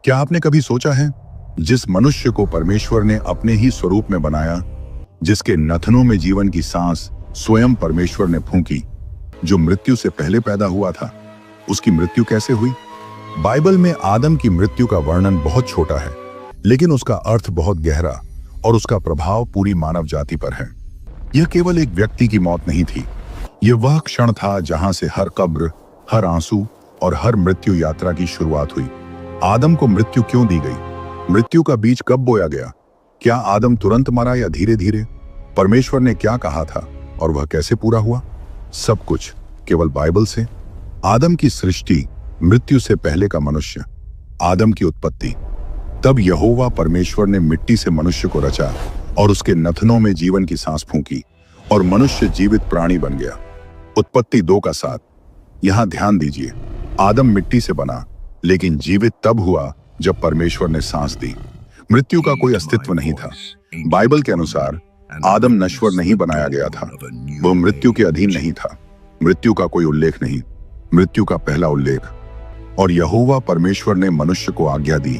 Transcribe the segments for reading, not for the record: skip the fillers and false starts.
क्या आपने कभी सोचा है, जिस मनुष्य को परमेश्वर ने अपने ही स्वरूप में बनाया, जिसके नथनों में जीवन की सांस स्वयं परमेश्वर ने फूंकी, जो मृत्यु से पहले पैदा हुआ था, उसकी मृत्यु कैसे हुई? बाइबल में आदम की मृत्यु का वर्णन बहुत छोटा है, लेकिन उसका अर्थ बहुत गहरा और उसका प्रभाव पूरी मानव जाति पर है। यह केवल एक व्यक्ति की मौत नहीं थी, यह वह क्षण था जहां से हर कब्र, हर आंसू और हर मृत्यु यात्रा की शुरुआत हुई। आदम को मृत्यु क्यों दी गई? मृत्यु का बीज कब बोया गया? क्या आदम तुरंत मरा या धीरे धीरे? परमेश्वर ने क्या कहा था और वह कैसे पूरा हुआ? सब कुछ केवल बाइबल से। आदम की सृष्टि, मृत्यु से पहले का मनुष्य, आदम की उत्पत्ति। तब यहोवा परमेश्वर ने मिट्टी से मनुष्य को रचा और उसके नथनों में जीवन की सांस फूंकी और मनुष्य जीवित प्राणी बन गया। उत्पत्ति 2:7। यहां ध्यान दीजिए, आदम मिट्टी से बना, लेकिन जीवित तब हुआ जब परमेश्वर ने सांस दी। मृत्यु का कोई अस्तित्व नहीं था। बाइबल के अनुसार आदम नश्वर नहीं बनाया गया था, वह मृत्यु के अधीन नहीं था। मृत्यु का कोई उल्लेख नहीं, मृत्यु का पहला उल्लेख। और यहोवा परमेश्वर ने मनुष्य को आज्ञा दी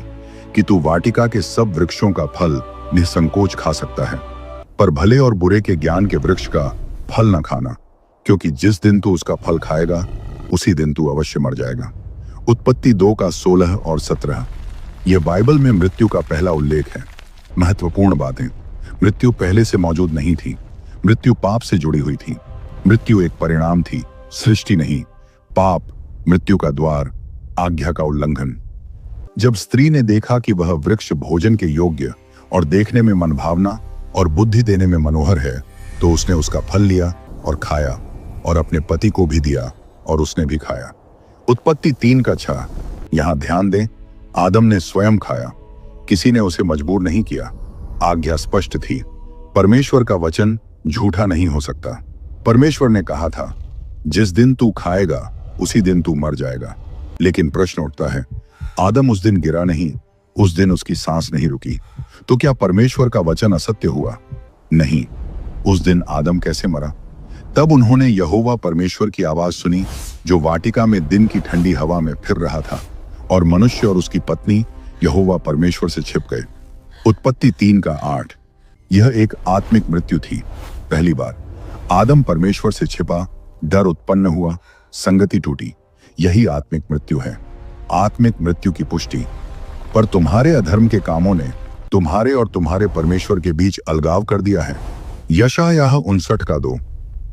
कि तू वाटिका के सब वृक्षों का फल निसंकोच खा सकता है, पर भले और बुरे के ज्ञान के वृक्ष का फल न खाना, क्योंकि जिस दिन तू उसका फल खाएगा उसी दिन तू अवश्य मर जाएगा। उत्पत्ति 2:16 और 17। यह बाइबल में मृत्यु का पहला उल्लेख है। महत्वपूर्ण बातें, मृत्यु पहले से मौजूद नहीं थी। मृत्यु पाप से जुड़ी हुई थी। मृत्यु एक परिणाम थी, सृष्टि नहीं। पाप, मृत्यु का द्वार, आज्ञा का उल्लंघन। जब स्त्री ने देखा कि वह वृक्ष भोजन के योग्य और देखने में मनभावना और बुद्धि देने में मनोहर है, तो उसने उसका फल लिया और खाया और अपने पति को भी दिया और उसने भी खाया। उत्पत्ति 3:6। यहां ध्यान दें, आदम ने स्वयं खाया, किसी ने उसे मजबूर नहीं किया। आज्ञा स्पष्ट थी। परमेश्वर का वचन झूठा नहीं हो सकता। परमेश्वर ने कहा था, जिस दिन तू खाएगा उसी दिन तू मर जाएगा। लेकिन प्रश्न उठता है, आदम उस दिन गिरा नहीं, उस दिन उसकी सांस नहीं रुकी, तो क्या परमेश्वर का वचन असत्य हुआ? नहीं। उस दिन आदम कैसे मरा? तब उन्होंने यहोवा परमेश्वर की आवाज सुनी, जो वाटिका में दिन की ठंडी हवा में फिर रहा था, और मनुष्य और उसकी पत्नी यहोवा परमेश्वर से छिप गए। उत्पत्ति 3:8। यह एक आत्मिक मृत्यु थी। पहली बार आदम परमेश्वर से छिपा, डर उत्पन्न हुआ, संगति टूटी। यही आत्मिक मृत्यु है, आत्मिक मृत्यु की पुष्टि। पर तुम्हारे अधर्म के कामों ने तुम्हारे और तुम्हारे परमेश्वर के बीच अलगाव कर दिया है। यशायाह 59:2।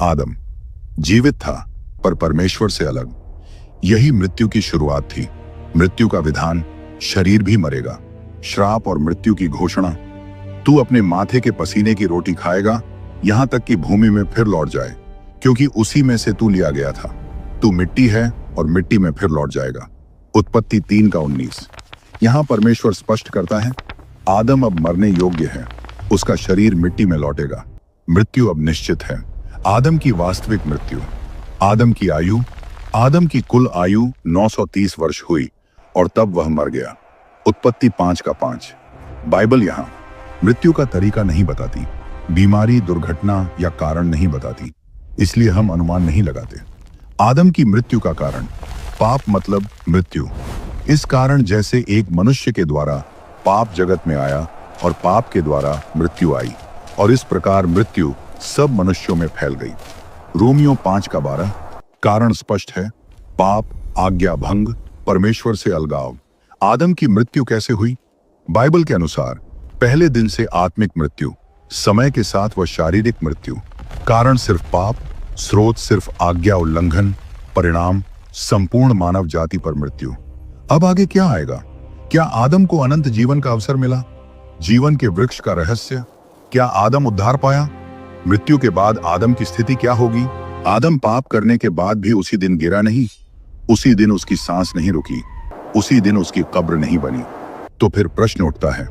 आदम जीवित था, पर परमेश्वर से अलग। यही मृत्यु की शुरुआत थी। मृत्यु का विधान, शरीर भी मरेगा। श्राप और मृत्यु की घोषणा, तू अपने माथे के पसीने की रोटी खाएगा, यहां तक कि भूमि में फिर लौट जाए, क्योंकि उसी में से तू लिया गया था। तू मिट्टी है और मिट्टी में फिर लौट जाएगा। उत्पत्ति 3:19। यहां परमेश्वर स्पष्ट करता है, आदम अब मरने योग्य है, उसका शरीर मिट्टी में लौटेगा। मृत्यु अब निश्चित है। आदम की वास्तविक मृत्यु। आदम की आयु, आदम की कुल आयु 930 वर्ष हुई और तब वह मर गया। उत्पत्ति 5:5। बाइबल यहां मृत्यु का तरीका नहीं बताती, बीमारी, दुर्घटना या कारण नहीं बताती, इसलिए हम अनुमान नहीं लगाते। आदम की मृत्यु का कारण, पाप मतलब मृत्यु। इस कारण जैसे एक मनुष्य के द्वारा पाप जगत में आया और पाप के द्वारा मृत्यु आई, और इस प्रकार मृत्यु सब मनुष्यों में फैल गई। रोमियो 5:12। कारण स्पष्ट है, पाप, आज्ञा भंग, परमेश्वर से अलगाव। आदम की मृत्यु कैसे हुई? बाइबल के अनुसार पहले दिन से आत्मिक मृत्यु, समय के साथ वह शारीरिक मृत्यु। कारण सिर्फ पाप, स्रोत सिर्फ आज्ञा उल्लंघन, परिणाम संपूर्ण मानव जाति पर मृत्यु। अब आगे क्या आएगा? क्या आदम को अनंत जीवन का अवसर मिला? जीवन के वृक्ष का रहस्य, क्या आदम उद्धार पाया? मृत्यु के बाद आदम की स्थिति क्या होगी? आदम पाप करने के बाद भी उसी दिन गिरा नहीं, उसी दिन उसकी सांस नहीं रुकी, उसी दिन उसकी कब्र नहीं बनी। तो फिर प्रश्न उठता है,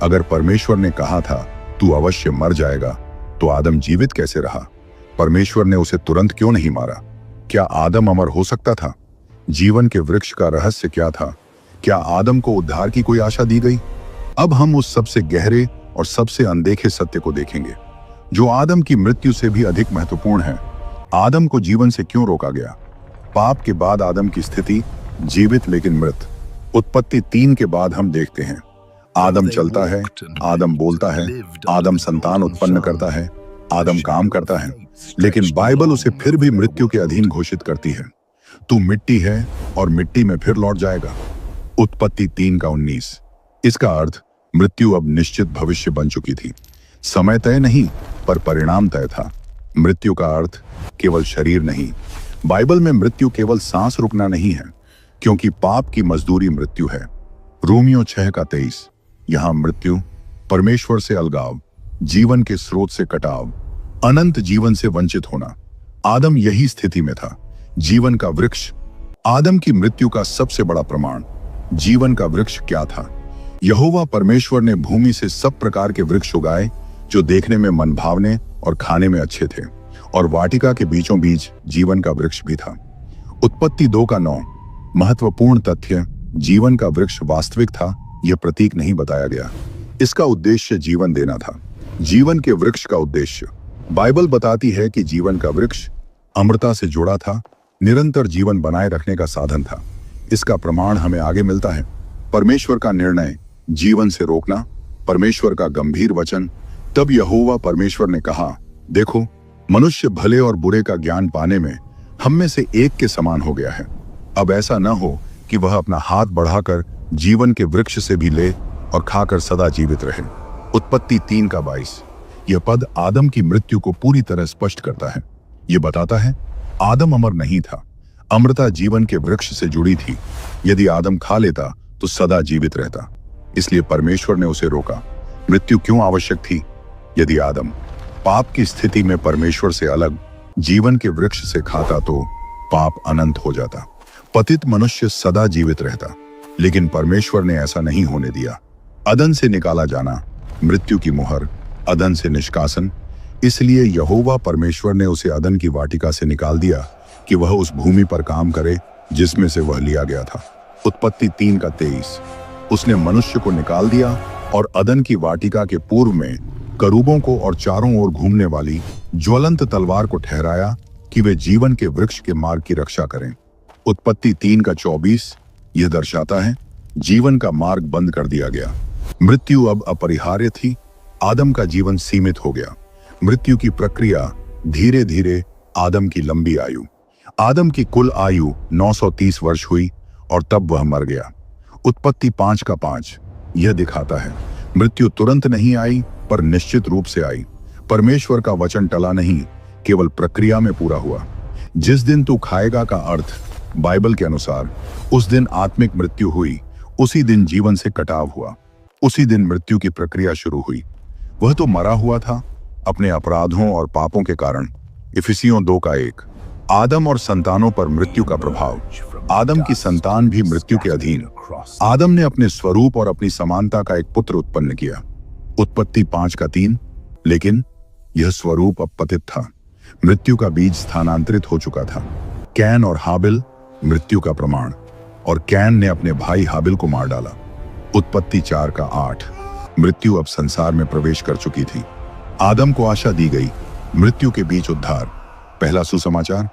अगर परमेश्वर ने कहा था तू अवश्य मर जाएगा, तो आदम जीवित कैसे रहा? परमेश्वर ने उसे तुरंत क्यों नहीं मारा? क्या आदम अमर हो सकता था? जीवन के वृक्ष का रहस्य क्या था? क्या आदम को उद्धार की कोई आशा दी गई? अब हम उस सबसे गहरे और सबसे अनदेखे सत्य को देखेंगे, जो आदम की मृत्यु से भी अधिक महत्वपूर्ण है। आदम को जीवन से क्यों रोका गया? पाप के बाद आदम की स्थिति जीवित लेकिन मृत। उत्पत्ति 3 के बाद हम देखते हैं आदम चलता है, आदम बोलता है, आदम संतान उत्पन्न करता है, आदम काम करता है, लेकिन बाइबल उसे फिर भी मृत्यु के अधीन घोषित करती है। तू मिट्टी है और मिट्टी में फिर लौट जाएगा। उत्पत्ति 3 का 19। इसका अर्थ मृत्यु अब निश्चित भविष्य बन चुकी थी। समय तय नहीं, पर परिणाम तय था। मृत्यु का अर्थ केवल शरीर नहीं। बाइबल में मृत्यु केवल सांस रुकना नहीं है, क्योंकि पाप की मजदूरी मृत्यु है। रोमियो 6 का 23। यहां मृत्यु परमेश्वर से अलगाव, जीवन के स्रोत से कटाव, अनंत जीवन से वंचित होना। आदम यही स्थिति में था। जीवन का वृक्ष। आदम की मृत्यु का सबसे बड़ा प्रमाण। जीवन का वृक्ष क्या था? यहोवा परमेश्वर ने भूमि से सब प्रकार के वृक्ष उगाए जो देखने में मनभावने और खाने में अच्छे थे, और वाटिका के बीचों बीच जीवन का वृक्ष भी था। उत्पत्ति 2 का 9। महत्वपूर्ण तथ्य, जीवन का वृक्ष वास्तविक था, यह प्रतीक नहीं बताया गया। इसका उद्देश्य जीवन देना था। जीवन के वृक्ष का उद्देश्य, बाइबल बताती है कि जीवन का वृक्ष अमृता से जुड़ा था, निरंतर जीवन बनाए रखने का साधन था। इसका प्रमाण हमें आगे मिलता है। परमेश्वर का निर्णय जीवन से रोकना, परमेश्वर का गंभीर वचन। तब यहोवा परमेश्वर ने कहा, देखो, मनुष्य भले और बुरे का ज्ञान पाने में हम में से एक के समान हो गया है। अब ऐसा न हो कि वह अपना हाथ बढ़ाकर जीवन के वृक्ष से भी ले और खाकर सदा जीवित रहे। उत्पत्ति 3 का 22। यह पद आदम की मृत्यु को पूरी तरह स्पष्ट करता है। यह बताता है आदम अमर नहीं था। अमृता जीवन के वृक्ष से जुड़ी थी। यदि आदम खा लेता तो सदा जीवित रहता। इसलिए परमेश्वर ने उसे रोका। मृत्यु क्यों आवश्यक थी? यदि आदम पाप की स्थिति में परमेश्वर से अलग जीवन के वृक्ष से खाता तो पाप अनंत हो जाता, पतित मनुष्य सदा जीवित रहता। लेकिन परमेश्वर ने ऐसा नहीं होने दिया। अदन से निकाला जाना, मृत्यु की मुहर, अदन से निष्कासन। इसलिए यहोवा परमेश्वर ने उसे अदन की वाटिका से निकाल दिया कि वह उस भूमि पर काम करे जिसमें से वह लिया गया था। उत्पत्ति 3 का 23। उसने मनुष्य को निकाल दिया और अदन की वाटिका के पूर्व में करूबों को और चारों ओर घूमने वाली ज्वलंत तलवार को ठहराया कि वे जीवन के वृक्ष के मार्ग की रक्षा करें। उत्पत्ति 3 का 24 यह दर्शाता है जीवन का मार्ग बंद कर दिया गया। मृत्यु अब अपरिहार्य थी। आदम का जीवन सीमित हो गया। मृत्यु की प्रक्रिया धीरे धीरे आदम की लंबी आयु। आदम की कुल आयु 930 वर्ष हुई और तब वह मर गया। उत्पत्ति 5 का 5 यह दिखाता है मृत्यु तुरंत नहीं आई, पर निश्चित रूप से आई। परमेश्वर का वचन टला नहीं, केवल प्रक्रिया में पूरा हुआ। जिस दिन तू खाएगा का अर्थ बाइबल के अनुसार उस दिन आत्मिक मृत्यु हुई। उसी दिन जीवन से कटाव हुआ। उसी दिन मृत्यु की प्रक्रिया शुरू हुई। वह तो मरा हुआ था अपने अपराधों और पापों के कारण। इफिसियों 2 का 1। आदम और संतानों पर मृत्यु का प्रभाव। आदम की संतान भी मृत्यु के अधीन। आदम ने अपने स्वरूप और अपनी समानता का एक पुत्र उत्पन्न किया। उत्पत्ति 5 का 3। लेकिन यह स्वरूप अब पतित था। मृत्यु का बीज स्थानांतरित हो चुका था। कैन और हाबिल मृत्यु का प्रमाण, और कैन ने अपने भाई हाबिल को मार डाला। उत्पत्ति 4 का 8। मृत्यु अब संसार में प्रवेश कर चुकी थी। आदम को आशा दी गई, मृत्यु के बीच उद्धार। पहला सुसमाचार,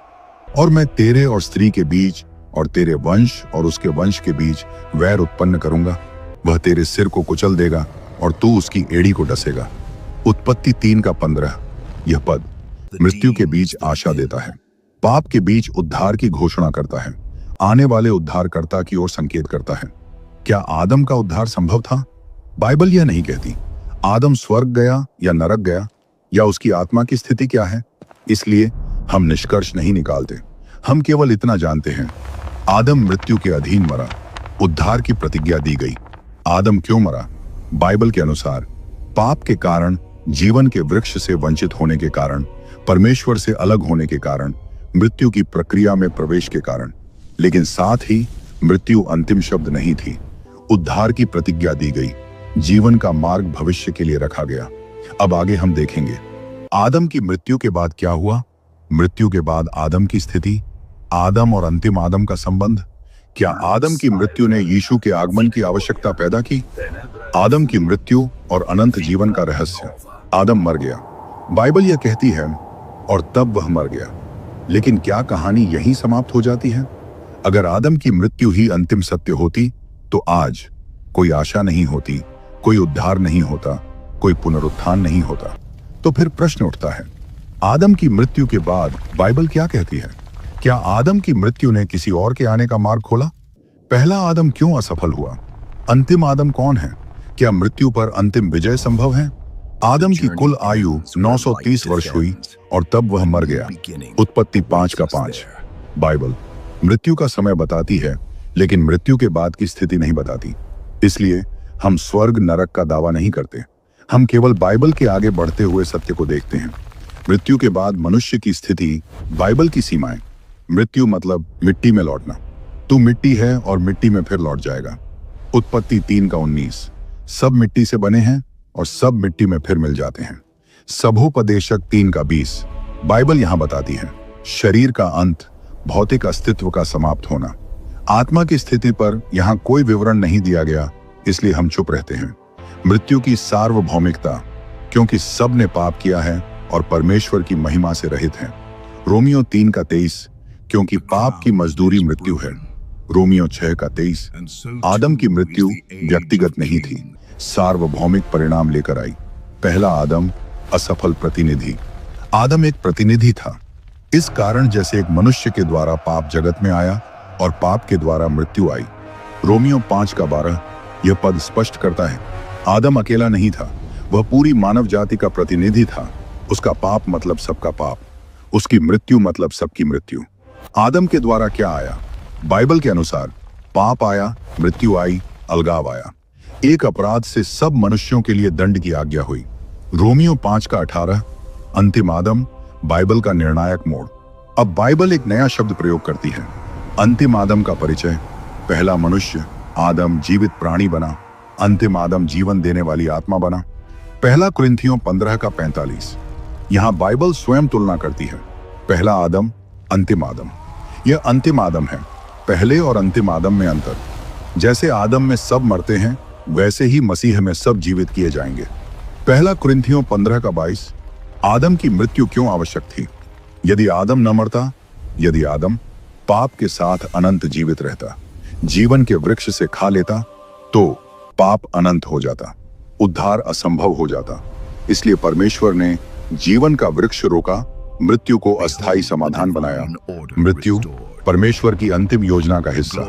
और मैं तेरे और स्त्री के बीच और तेरे वंश और उसके वंश के बीच वैर उत्पन्न करूंगा। वह तेरे सिर को कुचल देगा और तू उसकी एड़ी को डसेगा। उत्पत्ति 3 का 15। यह पद मृत्यु के बीच आशा देता है, पाप के बीच उद्धार की घोषणा करता है, आने वाले उद्धारकर्ता की ओर संकेत करता है। क्या आदम का उद्धार संभव था? बाइबल यह नहीं कहती। आदम स्वर्ग गया या नरक गया, या उसकी आत्मा की स्थिति क्या है? इसलिए हम निष्कर्ष नहीं निकालते। हम केवल इतना जानते हैं, आदम मृत्यु के अधीन मरा। उद्धार की प्रतिज्ञा दी गई। आदम क्यों मरा? बाइबल के अनुसार पाप के कारण, जीवन के वृक्ष से वंचित होने के कारण, परमेश्वर से अलग होने के कारण, मृत्यु की प्रक्रिया में प्रवेश के कारण। लेकिन साथ ही मृत्यु अंतिम शब्द नहीं थी। उद्धार की प्रतिज्ञा दी गई। जीवन का मार्ग भविष्य के लिए रखा गया। अब आगे हम देखेंगे आदम की मृत्यु के बाद क्या हुआ। मृत्यु के बाद आदम की स्थिति, आदम और अंतिम आदम का संबंध। क्या आदम की मृत्यु ने यीशु के आगमन की आवश्यकता पैदा की? आदम की मृत्यु और अनंत जीवन का रहस्य। आदम मर गया, बाइबल यह कहती है, और तब वह मर गया। लेकिन क्या कहानी यहीं समाप्त हो जाती है? अगर आदम की मृत्यु ही अंतिम सत्य होती तो आज कोई आशा नहीं होती, कोई उद्धार नहीं होता, कोई पुनरुत्थान नहीं होता। तो फिर प्रश्न उठता है, आदम की मृत्यु के बाद बाइबल क्या कहती है? क्या आदम की मृत्यु ने किसी और के आने का मार्ग खोला? पहला आदम क्यों असफल हुआ? अंतिम आदम कौन है? क्या मृत्यु पर अंतिम विजय संभव है? आदम की कुल आयु 930 वर्ष हुई और तब वह मर गया। उत्पत्ति 5:5। बाइबल मृत्यु का समय बताती है, लेकिन मृत्यु के बाद की स्थिति नहीं बताती। इसलिए हम स्वर्ग नरक का दावा नहीं करते, हम केवल बाइबल के आगे बढ़ते हुए सत्य को देखते हैं। मृत्यु के बाद मनुष्य की स्थिति, बाइबल की सीमाएं। मृत्यु मतलब मिट्टी में लौटना। तू मिट्टी है और मिट्टी में फिर लौट जाएगा। उत्पत्ति 3:19। सब मिट्टी से बने हैं और सब मिट्टी में फिर मिल जाते हैं। सबोपदेशक 3:20। बाइबल यहां बताती है शरीर का अंत, भौतिक अस्तित्व का समाप्त होना। आत्मा की स्थिति पर यहां कोई विवरण नहीं दिया गया, इसलिए हम चुप रहते हैं। मृत्यु की सार्वभौमिकता, क्योंकि सब ने पाप किया है और परमेश्वर की महिमा से रहित हैं। रोमियो 3:23। क्योंकि पाप की मजदूरी मृत्यु है। रोमियो 6:23। आदम की मृत्यु व्यक्तिगत नहीं थी, सार्वभौमिक परिणाम लेकर आई। पहला आदम असफल प्रतिनिधि। आदम एक प्रतिनिधि था। इस कारण जैसे एक मनुष्य के द्वारा पाप जगत में आया और पाप के द्वारा मृत्यु आई। रोमियो 5:12 यह पद स्पष्ट करता है, आदम अकेला नहीं था, वह पूरी मानव जाति का प्रतिनिधि था। उसका पाप मतलब सबका पाप, उसकी मृत्यु मतलब सबकी मृत्यु। आदम के द्वारा क्या आया? बाइबल के अनुसार पाप आया, मृत्यु आई, अलगाव आया। एक अपराध से सब मनुष्यों के लिए दंड की आज्ञा हुई। रोमियो 5:18 अंतिम आदम, बाइबल का निर्णायक मोड़। अब बाइबल एक नया शब्द प्रयोग करती है, अंतिम आदम का परिचय। पहला मनुष्य आदम जीवित प्राणी बना, अंतिम आदम जीवन देने वाली आत्मा बना। पहला कुरिन्थियों 15:45। यहां बाइबल स्वयं तुलना करती है, पहला आदम, अंतिम आदम। यह अंतिम आदम है, पहले और अंतिम आदम में अंतर। जैसे आदम में सब मरते हैं, वैसे ही मसीह में सब जीवित किए जाएंगे। पहला कुरिन्थियों 15:22। आदम की मृत्यु क्यों आवश्यक थी? यदि आदम न मरता, यदि आदम पाप के साथ अनंत जीवित रहता, जीवन के वृक्ष से खा लेता, तो पाप अनंत हो जाता, उद्धार असंभव हो जाता। इसलिए परमेश्वर ने जीवन का वृक्ष रोका, मृत्यु को अस्थायी समाधान बनाया। मृत्यु परमेश्वर की अंतिम योजना का हिस्सा।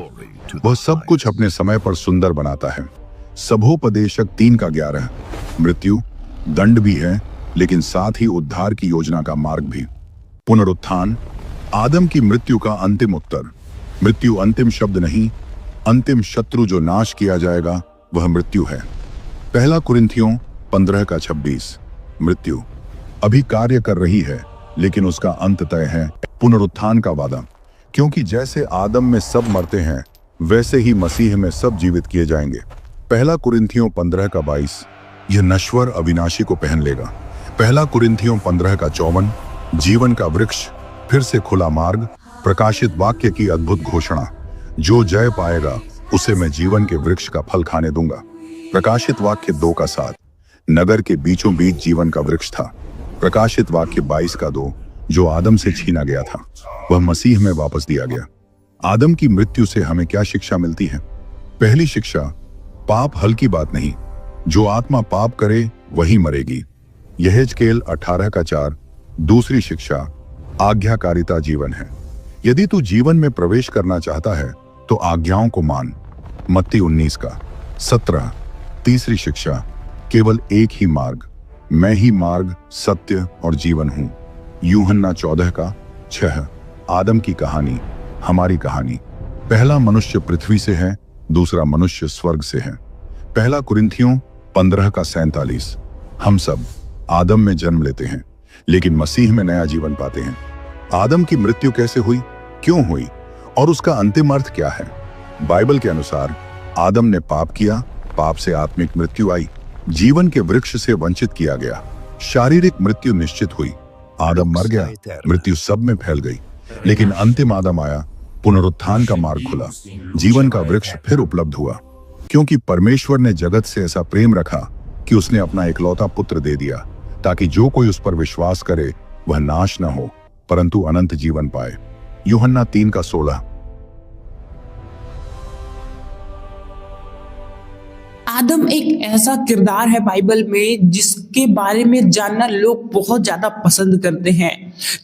वह सब कुछ अपने समय पर सुंदर बनाता है। सबोपदेशक 3:11। मृत्यु दंड भी है, लेकिन साथ ही उद्धार की योजना का मार्ग भी। पुनरुत्थान आदम की मृत्यु का अंतिम उत्तर। मृत्यु अंतिम शब्द नहीं, अंतिम शत्रु जो नाश किया जाएगा वह मृत्यु है। पहला कुरिन्थियों 15:26। मृत्यु अभी कार्य कर रही है, लेकिन उसका अंत तय है। पुनरुत्थान का वादा, क्योंकि जैसे आदम में सब मरते हैं, वैसे ही मसीह में सब जीवित किए जाएंगे। पहला कुरिन्थियों 15:22। यह नश्वर अविनाशी को पहन लेगा। पहला कुरिन्थियों 15:54। जीवन का वृक्ष, फिर से खुला मार्ग, प्रकाशित वाक्य की अद्भुत घोषणा। जो जय पाएगा उसे मैं जीवन के वृक्ष का फल खाने दूंगा। प्रकाशित वाक्य 2:7। नगर के बीचों बीच जीवन का वृक्ष था। प्रकाशित वाक्य 22:2। जो आदम से छीना गया था, वह मसीह में वापस दिया गया। आदम की मृत्यु से हमें क्या शिक्षा मिलती है? पहली शिक्षा, पाप हल्की बात नहीं, जो आत्मा पाप करे वही मरेगी। यहेजकेल 18:4। दूसरी शिक्षा, आज्ञाकारिता जीवन है। यदि तू जीवन में प्रवेश करना चाहता है तो आज्ञाओं को मान। मत्ती 19:17। तीसरी शिक्षा, केवल एक ही मार्ग, मैं ही मार्ग, सत्य और जीवन हूं। यूहन्ना 14:6। आदम की कहानी, हमारी कहानी। पहला मनुष्य पृथ्वी से है, दूसरा मनुष्य स्वर्ग से है। पहला कुरिन्थियों 15:47। हम सब आदम में जन्म लेते हैं, लेकिन मसीह में नया जीवन पाते हैं। आदम की मृत्यु कैसे हुई, क्यों हुई और उसका अंतिम अर्थ क्या है? बाइबल के अनुसार आदम ने पाप किया, पाप से आत्मिक मृत्यु आई, जीवन के वृक्ष से वंचित किया गया, शारीरिक मृत्यु निश्चित हुई, आदम मर गया, मृत्यु सब में फैल गई। लेकिन अंतिम आदम आया, पुनरुत्थान का मार्ग खुला, जीवन का वृक्ष फिर उपलब्ध हुआ। क्योंकि परमेश्वर ने जगत से ऐसा प्रेम रखा कि उसने अपना इकलौता पुत्र दे दिया, ताकि जो कोई उस पर विश्वास करे वह नाश न हो परंतु अनंत जीवन पाए। यूहन्ना 3:16। आदम एक ऐसा किरदार है बाइबल में जिसके बारे में जानना लोग बहुत ज्यादा पसंद करते हैं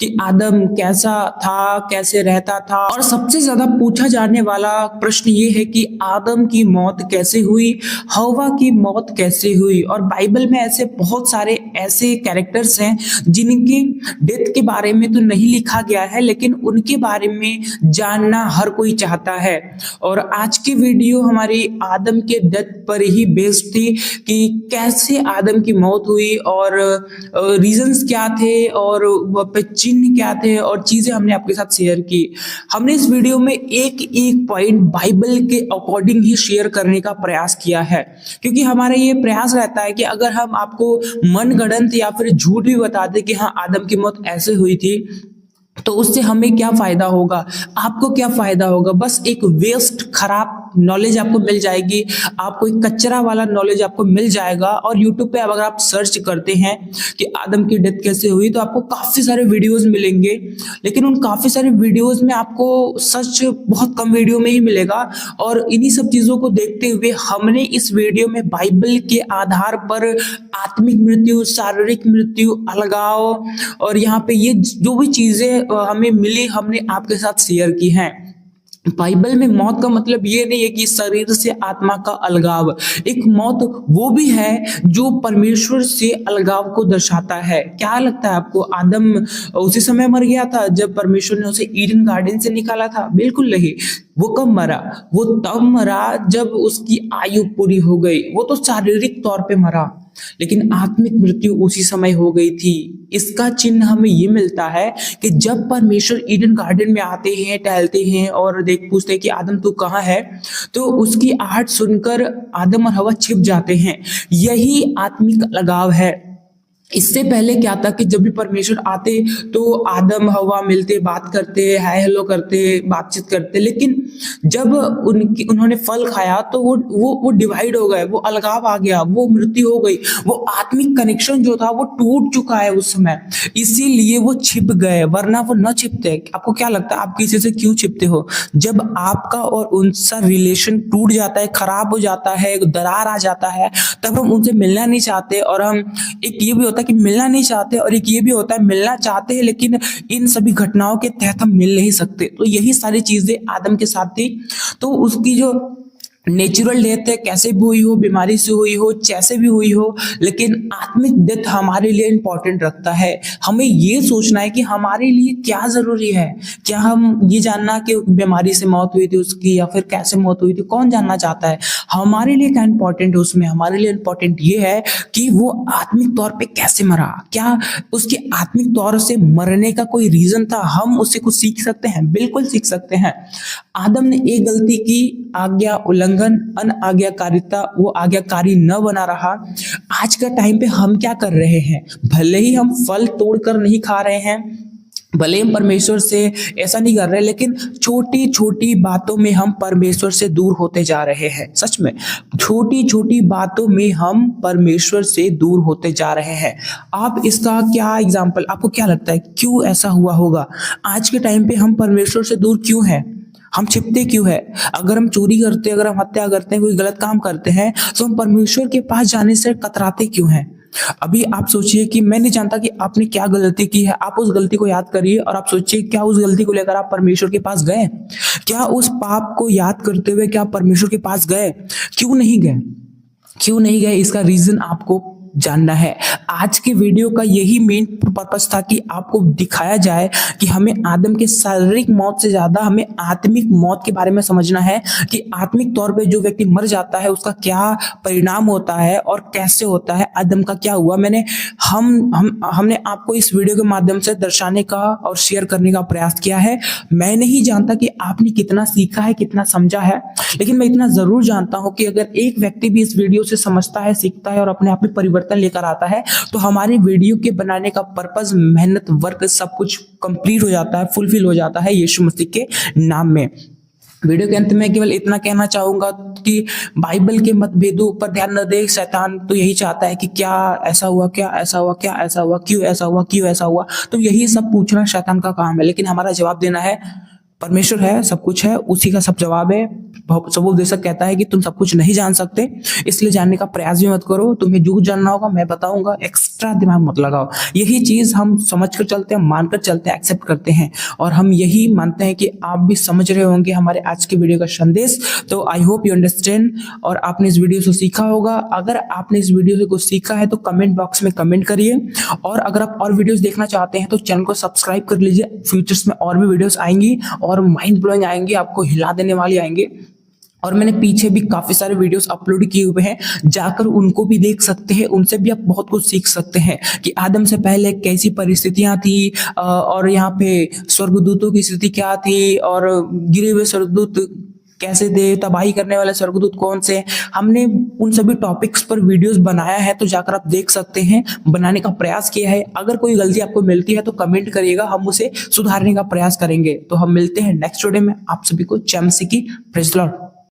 कि आदम कैसा था, कैसे रहता था। और सबसे ज्यादा पूछा जाने वाला प्रश्न ये है कि आदम की मौत कैसे हुई, हवा की मौत कैसे हुई। और बाइबल में ऐसे बहुत सारे ऐसे कैरेक्टर्स हैं जिनके डेथ के बारे में तो नहीं लिखा गया है, लेकिन उनके बारे में जानना हर कोई चाहता है। और आज की वीडियो हमारी आदम के डेथ पर ही बेस्ड थी कि कैसे आदम की मौत हुई और रीजंस क्या थे और चिन्ह क्या थे और चीजें हमने आपके साथ शेयर की। हमने इस वीडियो में एक एक पॉइंट बाइबल के अकॉर्डिंग ही शेयर करने का प्रयास किया है, क्योंकि हमारा ये प्रयास रहता है कि अगर हम आपको मनगढ़ंत या फिर झूठ भी बता दें कि हाँ आदम की मौत ऐसे हुई थी, तो उससे हमें क्या फायदा होगा, आपको क्या फायदा होगा। बस एक वेस्ट खराब नॉलेज आपको मिल जाएगी, आपको एक कचरा वाला नॉलेज आपको मिल जाएगा। और यूट्यूब पे अगर आप सर्च करते हैं कि आदम की डेथ कैसे हुई तो आपको काफी सारे वीडियोस मिलेंगे, लेकिन उन काफी सारे वीडियोस में आपको सच बहुत कम वीडियो में ही मिलेगा। और इन्हीं सब चीजों को देखते हुए हमने इस वीडियो में बाइबल के आधार पर आत्मिक मृत्यु, शारीरिक मृत्यु, अलगाव और यहाँ पे ये जो भी चीजें हमें मिली हमने आपके साथ शेयर की हैं। बाइबल में मौत का मतलब ये नहीं है कि शरीर से आत्मा का अलगाव, एक मौत वो भी है जो परमेश्वर से अलगाव को दर्शाता है। क्या लगता है आपको आदम उसी समय मर गया था जब परमेश्वर ने उसे ईडन गार्डन से निकाला था? बिल्कुल नहीं। वो कब मरा? वो तब मरा जब उसकी आयु पूरी हो गई। वो तो शारीरिक तौर पे मरा, लेकिन आत्मिक मृत्यु उसी समय हो गई थी। इसका चिन्ह हमें ये मिलता है कि जब परमेश्वर ईडन गार्डन में आते हैं, टहलते हैं और पूछते हैं कि आदम तू कहाँ है, तो उसकी आहट सुनकर आदम और हवा छिप जाते हैं। यही आत्मिक लगाव है। इससे पहले क्या था कि जब भी परमेश्वर आते तो आदम हवा मिलते, बात करते, हाय हेलो करते, बातचीत करते, लेकिन जब उन्होंने फल खाया तो वो डिवाइड हो गए, वो अलगाव आ गया, वो मृत्यु हो गई, वो आत्मिक कनेक्शन जो था वो टूट चुका है उस समय, इसीलिए वो छिप गए, वरना वो न छिपते। आपको क्या लगता है आप किसी से क्यों छिपते हो? जब आपका और उनका रिलेशन टूट जाता है, खराब हो जाता है, दरार आ जाता है, तब हम उनसे मिलना नहीं चाहते। और हम एक ये भी होता है कि मिलना नहीं चाहते और एक ये भी होता है मिलना चाहते हैं लेकिन इन सभी घटनाओं के तहत हम मिल नहीं सकते। तो यही सारी चीजें आदम के साथ थी। तो उसकी जो नेचुरल डेथ है, कैसे भी हुई हो, बीमारी से हुई हो, जैसे भी हुई हो, लेकिन आत्मिक डेथ हमारे लिए इंपॉर्टेंट रखता है। हमें ये सोचना है कि हमारे लिए क्या जरूरी है। क्या हम ये जानना कि बीमारी से मौत हुई थी उसकी या फिर कैसे मौत हुई थी, कौन जानना चाहता है? हमारे लिए क्या इंपॉर्टेंट है उसमें? हमारे लिए इंपॉर्टेंट ये है कि वो आत्मिक तौर पे कैसे मरा, क्या उसके आत्मिक तौर से मरने का कोई रीजन था? हम उससे कुछ सीख सकते हैं, बिल्कुल सीख सकते हैं। आदम ने एक गलती की, आज्ञा उल्लंघन, अनाज्ञाकारिता, वो आज्ञाकारी न बना रहा। आज का टाइम पे हम क्या कर रहे हैं? भले ही हम फल तोड़कर नहीं खा रहे हैं, भले हम परमेश्वर से ऐसा नहीं कर रहे, लेकिन छोटी छोटी बातों में हम परमेश्वर से दूर होते जा रहे हैं। सच में छोटी छोटी बातों में हम परमेश्वर से दूर होते जा रहे हैं। आप इसका क्या एग्जाम्पल, आपको क्या लगता है क्यों ऐसा हुआ होगा? आज के टाइम पे हम परमेश्वर से दूर क्यों हैं? हम छिपते क्यों है? अगर हम चोरी करते हैं, अगर हम हत्या करते हैं, कोई गलत काम करते हैं, तो हम परमेश्वर के पास जाने से कतराते क्यों हैं? अभी आप सोचिए कि मैं नहीं जानता कि आपने क्या गलती की है, आप उस गलती को याद करिए और आप सोचिए क्या उस गलती को लेकर आप परमेश्वर के पास गए? क्या उस पाप को याद करते हुए क्या परमेश्वर के पास गए? क्यों नहीं गए? क्यों नहीं गए? इसका रीजन आपको जानना है। आज के वीडियो का यही मेन पर्पस था कि आपको दिखाया जाए कि हमें आदम के शारीरिक मौत से ज्यादा हमें आत्मिक मौत के बारे में समझना है कि आत्मिक तौर पे जो व्यक्ति मर जाता है उसका क्या परिणाम होता है और कैसे होता है, आदम का क्या हुआ। हमने आपको इस वीडियो के माध्यम से दर्शाने का और शेयर करने का प्रयास किया है। मैं नहीं जानता कि आपने कितना सीखा है, कितना समझा है, लेकिन मैं इतना जरूर जानता हूं कि अगर एक व्यक्ति भी इस वीडियो से समझता है, सीखता है और अपने आप में परिवर्तन लेकर आता है तो हमारे वीडियो के बनाने का पर्पस, मेहनत, वर्क सब कुछ कंप्लीट हो जाता है, फुलफिल हो जाता है यीशु मसीह के नाम में। वीडियो के अंत में केवल इतना कहना चाहूंगा कि बाइबल के मतभेदों पर ध्यान न दे। शैतान तो यही चाहता है कि क्या ऐसा हुआ, क्या ऐसा हुआ, क्या ऐसा हुआ, क्यों ऐसा हुआ, क्यों ऐसा हुआ। तो यही सब पूछना शैतान का काम है, लेकिन हमारा जवाब देना है परमेश्वर है, सब कुछ है, उसी का सब जवाब है। सब उपदेशक कहता है कि तुम सब कुछ नहीं जान सकते, इसलिए जानने का प्रयास भी मत करो। तुम्हें जो जानना होगा मैं बताऊंगा, एक्स्ट्रा दिमाग मत लगाओ। यही चीज हम समझ कर चलते हैं, मानकर चलते हैं, एक्सेप्ट करते हैं, और हम यही मानते हैं कि आप भी समझ रहे होंगे हमारे आज के वीडियो का संदेश। तो आई होप यू अंडरस्टैंड और आपने इस वीडियो से सीखा होगा। अगर आपने इस वीडियो से कुछ सीखा है तो कमेंट बॉक्स में कमेंट करिए, और अगर आप और वीडियोस देखना चाहते हैं तो चैनल को सब्सक्राइब कर लीजिए। फ्यूचर्स में और भी वीडियोस आएंगी और माइंड ब्लोइंग आएंगी, आपको हिला देने वाली आएंगे। और मैंने पीछे भी काफी सारे वीडियोस अपलोड किए हुए हैं, जाकर उनको भी देख सकते हैं, उनसे भी आप बहुत कुछ सीख सकते हैं कि आदम से पहले कैसी परिस्थितियां थी, और यहाँ पे स्वर्गदूतों की स्थिति क्या थी, और गिरे हुए स्वर्गदूत कैसे थे, तबाही करने वाले स्वर्गदूत कौन से। हमने उन सभी टॉपिक्स पर वीडियोस बनाया है, तो जाकर आप देख सकते हैं, बनाने का प्रयास किया है। अगर कोई गलती आपको मिलती है तो कमेंट करिएगा, हम उसे सुधारने का प्रयास करेंगे। तो हम मिलते हैं नेक्स्ट वीडियो में। आप सभी को जय मसीह की, प्रेज़ द लॉर्ड।